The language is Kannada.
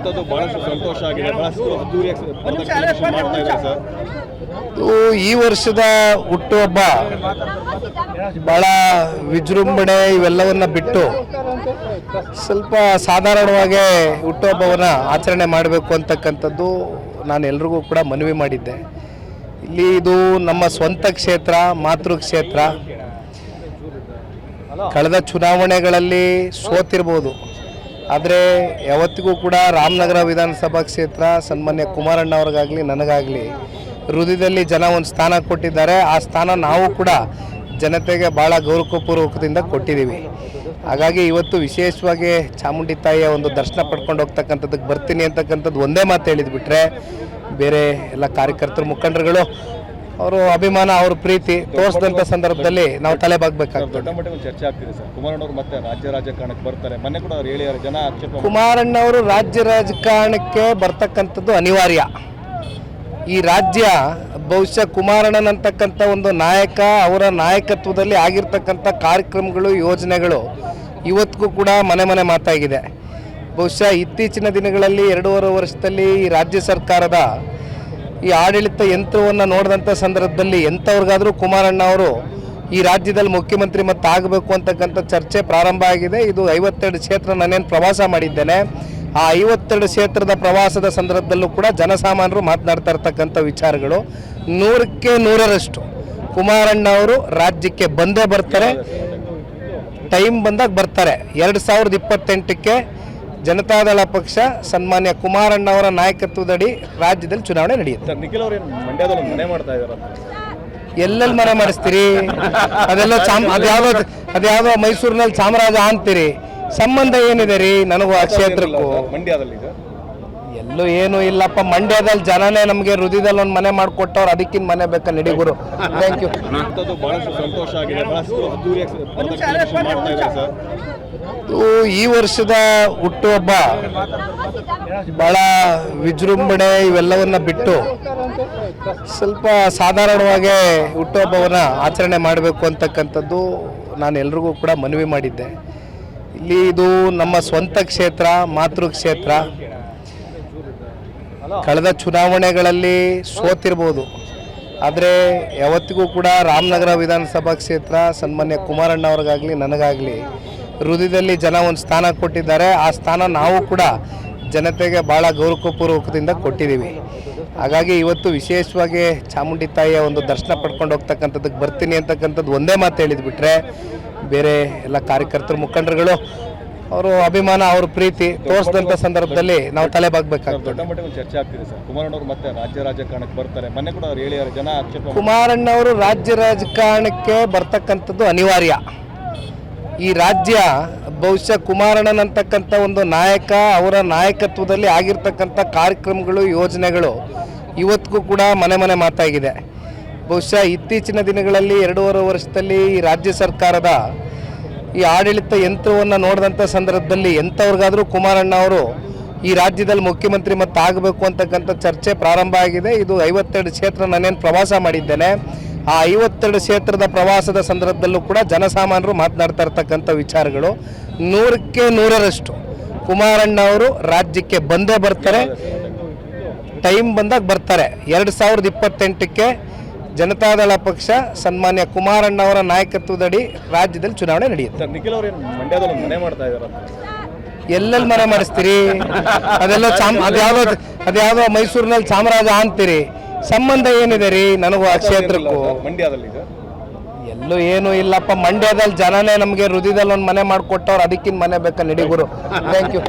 ಅಂಥದ್ದು ಬಹಳಷ್ಟು ಸಂತೋಷ ಆಗಿದೆ, ಬಹಳಷ್ಟು ಅದ್ದೂರಿಯಾಗಿ ಮಾಡ್ತಾ ಇದ್ದಾರೆ ಸರ್. ಈ ವರ್ಷದ ಹುಟ್ಟುಹಬ್ಬ ಬಹಳ ವಿಜೃಂಭಣೆ ಇವೆಲ್ಲವನ್ನ ಬಿಟ್ಟು ಸ್ವಲ್ಪ ಸಾಧಾರಣವಾಗಿ ಹುಟ್ಟುಹಬ್ಬವನ್ನು ಆಚರಣೆ ಮಾಡಬೇಕು ಅಂತಕ್ಕಂಥದ್ದು ನಾನು ಎಲ್ರಿಗೂ ಕೂಡ ಮನವಿ ಮಾಡಿದ್ದೆ. ಇಲ್ಲಿ ಇದು ನಮ್ಮ ಸ್ವಂತ ಕ್ಷೇತ್ರ, ಮಾತೃ ಕ್ಷೇತ್ರ. ಕಳೆದ ಚುನಾವಣೆಗಳಲ್ಲಿ ಸೋತಿರ್ಬೋದು, ಆದರೆ ಯಾವತ್ತಿಗೂ ಕೂಡ ರಾಮನಗರ ವಿಧಾನಸಭಾ ಕ್ಷೇತ್ರ ಸನ್ಮಾನ್ಯ ಕುಮಾರಣ್ಣ ಅವ್ರಿಗಾಗಲಿ ನನಗಾಗಲಿ ಹೃದಯದಲ್ಲಿ ಜನ ಒಂದು ಸ್ಥಾನ ಕೊಟ್ಟಿದ್ದಾರೆ. ಆ ಸ್ಥಾನ ನಾವು ಕೂಡ ಜನತೆಗೆ ಭಾಳ ಗೌರವಪೂರ್ವಕದಿಂದ ಕೊಟ್ಟಿದ್ದೀವಿ. ಹಾಗಾಗಿ ಇವತ್ತು ವಿಶೇಷವಾಗಿ ಚಾಮುಂಡಿ ತಾಯಿಯ ಒಂದು ದರ್ಶನ ಪಡ್ಕೊಂಡು ಹೋಗ್ತಕ್ಕಂಥದ್ದಕ್ಕೆ ಬರ್ತೀನಿ ಅಂತಕ್ಕಂಥದ್ದು ಒಂದೇ ಮಾತು ಹೇಳಿದ್ಬಿಟ್ರೆ ಬೇರೆ ಎಲ್ಲ ಕಾರ್ಯಕರ್ತರು, ಮುಖಂಡರುಗಳು ಅವರು ಅಭಿಮಾನ, ಅವ್ರ ಪ್ರೀತಿ ತೋರಿಸಿದಂಥ ಸಂದರ್ಭದಲ್ಲಿ ನಾವು ತಲೆ ಬಾಗಬೇಕಾಗ್ತದೆ. ದೊಡ್ಡ ಮಟ್ಟದಲ್ಲಿ ಚರ್ಚೆ ಆಗ್ತಿದೆ ಸರ್. ಕುಮಾರಣ್ಣ ಅವರು ಮತ್ತೆ ರಾಜ್ಯ ರಾಜಕಾರಣಕ್ಕೆ ಬರ್ತಾರೆ, ಮೊನ್ನೆ ಕೂಡ ಅವ್ರು ಹೇಳಿದ್ದಾರೆ, ಜನ ಆಕ್ಷೇಪ. ಕುಮಾರಣ್ಣ ಅವರು ರಾಜ್ಯ ರಾಜಕಾರಣಕ್ಕೆ ಬರ್ತಕ್ಕಂಥದ್ದು ಅನಿವಾರ್ಯ. ಈ ರಾಜ್ಯ ಬಹುಶಃ ಕುಮಾರಣ್ಣನಂತಕ್ಕಂಥ ಒಂದು ನಾಯಕ, ಅವರ ನಾಯಕತ್ವದಲ್ಲಿ ಆಗಿರ್ತಕ್ಕಂಥ ಕಾರ್ಯಕ್ರಮಗಳು, ಯೋಜನೆಗಳು ಇವತ್ತಿಗೂ ಕೂಡ ಮನೆ ಮನೆ ಮಾತಾಗಿದೆ. ಬಹುಶಃ ಇತ್ತೀಚಿನ ದಿನಗಳಲ್ಲಿ 2.5 ವರ್ಷದಲ್ಲಿ ಈ ರಾಜ್ಯ ಸರ್ಕಾರದ ಈ ಆಡಳಿತ ಯಂತ್ರವನ್ನು ನೋಡಿದಂಥ ಸಂದರ್ಭದಲ್ಲಿ ಎಂಥವ್ರಿಗಾದರೂ ಕುಮಾರಣ್ಣ ಅವರು ಈ ರಾಜ್ಯದಲ್ಲಿ ಮುಖ್ಯಮಂತ್ರಿ ಮತ್ತೆ ಆಗಬೇಕು ಅಂತಕ್ಕಂಥ ಚರ್ಚೆ ಪ್ರಾರಂಭ ಆಗಿದೆ. ಇದು 52 ಕ್ಷೇತ್ರ ನಾನೇನು ಪ್ರವಾಸ ಮಾಡಿದ್ದೇನೆ. ಆ 52 ಕ್ಷೇತ್ರದ ಪ್ರವಾಸದ ಸಂದರ್ಭದಲ್ಲೂ ಕೂಡ ಜನಸಾಮಾನ್ಯರು ಮಾತನಾಡ್ತಾ ಇರ್ತಕ್ಕಂಥ ವಿಚಾರಗಳು 100ಕ್ಕೆ 100ರಷ್ಟು ಕುಮಾರಣ್ಣ ಅವರು ರಾಜ್ಯಕ್ಕೆ ಬಂದೇ ಬರ್ತಾರೆ, ಟೈಮ್ ಬಂದಾಗ ಬರ್ತಾರೆ. 2028ಕ್ಕೆ ಜನತಾದಳ ಪಕ್ಷ ಸನ್ಮಾನ್ಯ ಕುಮಾರಣ್ಣ ಅವರ ನಾಯಕತ್ವದಡಿ ರಾಜ್ಯದಲ್ಲಿ ಚುನಾವಣೆ ನಡೆಯುತ್ತೆ. ನಿಖಿಲ್ ಅವರು ಮಂಡ್ಯದಲ್ಲಿ ಮನೆ ಮಾಡ್ತಾ ಇದ್ದಾರೆ, ಎಲ್ಲೆಲ್ಲಿ ಮನೆ ಮಾಡಿಸ್ತೀರಿ? ಅದೆಲ್ಲ ಅದ್ಯಾವುದೋ ಮೈಸೂರಿನಲ್ಲಿ ಚಾಮರಾಜ ಅಂತೀರಿ. ಸಂಬಂಧ ಏನಿದೆ ರೀ ನನಗೂ ಆ ಕ್ಷೇತ್ರಕ್ಕೂ? ಮಂಡ್ಯದಲ್ಲಿ ಎಲ್ಲೂ ಏನೂ ಇಲ್ಲಪ್ಪ. ಮಂಡ್ಯದಲ್ಲಿ ಜನನೇ ನಮಗೆ ಹೃದಯದಲ್ಲಿ ಒಂದು ಮನೆ ಮಾಡಿಕೊಟ್ಟವ್ರು, ಅದಕ್ಕಿಂತ ಮನೆ ಬೇಕಾ ನಡಿಗುರು. Thank you. ಅಂಥದ್ದು ಬಹಳಷ್ಟು ಸಂತೋಷ ಆಗಿದೆ, ಬಹಳಷ್ಟು ಅದ್ದೂರಿಯಾಗಿ ಮಾಡ್ತಾ ಇದ್ದಾರೆ ಸರ್. ಈ ವರ್ಷದ ಹುಟ್ಟುಹಬ್ಬ ಬಹಳ ವಿಜೃಂಭಣೆ ಇವೆಲ್ಲವನ್ನ ಬಿಟ್ಟು ಸ್ವಲ್ಪ ಸಾಧಾರಣವಾಗಿ ಹುಟ್ಟುಹಬ್ಬವನ್ನು ಆಚರಣೆ ಮಾಡಬೇಕು ಅಂತಕ್ಕಂಥದ್ದು ನಾನು ಎಲ್ರಿಗೂ ಕೂಡ ಮನವಿ ಮಾಡಿದ್ದೆ. ಇಲ್ಲಿ ಇದು ನಮ್ಮ ಸ್ವಂತ ಕ್ಷೇತ್ರ, ಮಾತೃ ಕ್ಷೇತ್ರ. ಕಳೆದ ಚುನಾವಣೆಗಳಲ್ಲಿ ಸೋತಿರ್ಬೋದು, ಆದರೆ ಯಾವತ್ತಿಗೂ ಕೂಡ ರಾಮನಗರ ವಿಧಾನಸಭಾ ಕ್ಷೇತ್ರ ಸನ್ಮಾನ್ಯ ಕುಮಾರಣ್ಣ ಅವ್ರಿಗಾಗಲಿ ನನಗಾಗಲಿ ಹೃದಯದಲ್ಲಿ ಜನ ಒಂದು ಸ್ಥಾನ ಕೊಟ್ಟಿದ್ದಾರೆ. ಆ ಸ್ಥಾನ ನಾವು ಕೂಡ ಜನತೆಗೆ ಭಾಳ ಗೌರವಪೂರ್ವಕದಿಂದ ಕೊಟ್ಟಿದ್ದೀವಿ. ಹಾಗಾಗಿ ಇವತ್ತು ವಿಶೇಷವಾಗಿ ಚಾಮುಂಡಿ ತಾಯಿಯ ಒಂದು ದರ್ಶನ ಪಡ್ಕೊಂಡು ಹೋಗ್ತಕ್ಕಂಥದ್ದಕ್ಕೆ ಬರ್ತೀನಿ ಅಂತಕ್ಕಂಥದ್ದು ಒಂದೇ ಮಾತು ಹೇಳಿದ್ಬಿಟ್ರೆ ಬೇರೆ ಎಲ್ಲ ಕಾರ್ಯಕರ್ತರು, ಮುಖಂಡರುಗಳು ಅವರು ಅಭಿಮಾನ, ಅವ್ರ ಪ್ರೀತಿ ತೋರಿಸಿದಂಥ ಸಂದರ್ಭದಲ್ಲಿ ನಾವು ತಲೆ ಬಾಗಬೇಕಾಗ್ತದೆ. ದೊಡ್ಡ ಮಟ್ಟದಲ್ಲಿ ಚರ್ಚೆ ಆಗ್ತಿದೆ ಸರ್. ಕುಮಾರಣ್ಣ ಅವರು ಮತ್ತೆ ರಾಜ್ಯ ರಾಜಕಾರಣಕ್ಕೆ ಬರ್ತಾರೆ, ಮೊನ್ನೆ ಕೂಡ ಅವ್ರು ಹೇಳಿದ್ದಾರೆ, ಜನ ಆಕ್ಷೇಪ. ಕುಮಾರಣ್ಣ ಅವರು ರಾಜ್ಯ ರಾಜಕಾರಣಕ್ಕೆ ಬರ್ತಕ್ಕಂಥದ್ದು ಅನಿವಾರ್ಯ. ಈ ರಾಜ್ಯ ಬಹುಶಃ ಕುಮಾರಣ್ಣನಂತಕ್ಕಂಥ ಒಂದು ನಾಯಕ, ಅವರ ನಾಯಕತ್ವದಲ್ಲಿ ಆಗಿರ್ತಕ್ಕಂಥ ಕಾರ್ಯಕ್ರಮಗಳು, ಯೋಜನೆಗಳು ಇವತ್ತಿಗೂ ಕೂಡ ಮನೆ ಮನೆ ಮಾತಾಗಿದೆ. ಬಹುಶಃ ಇತ್ತೀಚಿನ ದಿನಗಳಲ್ಲಿ 2.5 ವರ್ಷದಲ್ಲಿ ಈ ರಾಜ್ಯ ಸರ್ಕಾರದ ಈ ಆಡಳಿತ ಯಂತ್ರವನ್ನು ನೋಡಿದಂಥ ಸಂದರ್ಭದಲ್ಲಿ ಎಂಥವ್ರಿಗಾದರೂ ಕುಮಾರಣ್ಣ ಅವರು ಈ ರಾಜ್ಯದಲ್ಲಿ ಮುಖ್ಯಮಂತ್ರಿ ಮತ್ತೆ ಆಗಬೇಕು ಅಂತಕ್ಕಂಥ ಚರ್ಚೆ ಪ್ರಾರಂಭ ಆಗಿದೆ. ಇದು 52 ಕ್ಷೇತ್ರ ನಾನೇನು ಪ್ರವಾಸ ಮಾಡಿದ್ದೇನೆ. ಆ 52 ಕ್ಷೇತ್ರದ ಪ್ರವಾಸದ ಸಂದರ್ಭದಲ್ಲೂ ಕೂಡ ಜನಸಾಮಾನ್ಯರು ಮಾತನಾಡ್ತಾ ಇರ್ತಕ್ಕಂಥ ವಿಚಾರಗಳು 100ಕ್ಕೆ 100ರಷ್ಟು ಕುಮಾರಣ್ಣ ಅವರು ರಾಜ್ಯಕ್ಕೆ ಬಂದೇ ಬರ್ತಾರೆ, ಟೈಮ್ ಬಂದಾಗ ಬರ್ತಾರೆ. 2028ಕ್ಕೆ ಜನತಾದಳ ಪಕ್ಷ ಸನ್ಮಾನ್ಯ ಕುಮಾರಣ್ಣ ಅವರ ನಾಯಕತ್ವದಡಿ ರಾಜ್ಯದಲ್ಲಿ ಚುನಾವಣೆ ನಡೆಯುತ್ತೆ. ನಿಖಿಲ್ ಅವರು ಮಂಡ್ಯದಲ್ಲಿ ಮನೆ ಮಾಡ್ತಾ ಇದ್ದಾರೆ, ಎಲ್ಲೆಲ್ಲಿ ಮನೆ ಮಾಡಿಸ್ತೀರಿ? ಅದೆಲ್ಲ ಅದ್ಯಾವುದೋ ಮೈಸೂರಿನಲ್ಲಿ ಚಾಮರಾಜ ಅಂತೀರಿ. ಸಂಬಂಧ ಏನಿದೆ ರೀ ನನಗೂ ಆ ಕ್ಷೇತ್ರಕ್ಕೂ? ಮಂಡ್ಯದಲ್ಲಿ ಎಲ್ಲೂ ಏನೂ ಇಲ್ಲಪ್ಪ. ಮಂಡ್ಯದಲ್ಲಿ ಜನನೇ ನಮಗೆ ಹೃದಯದಲ್ಲಿ ಒಂದು ಮನೆ ಮಾಡಿಕೊಟ್ಟವ್ರು, ಅದಕ್ಕಿಂತ ಮನೆ ಬೇಕಾ ನಡಿಗುರು. Thank you.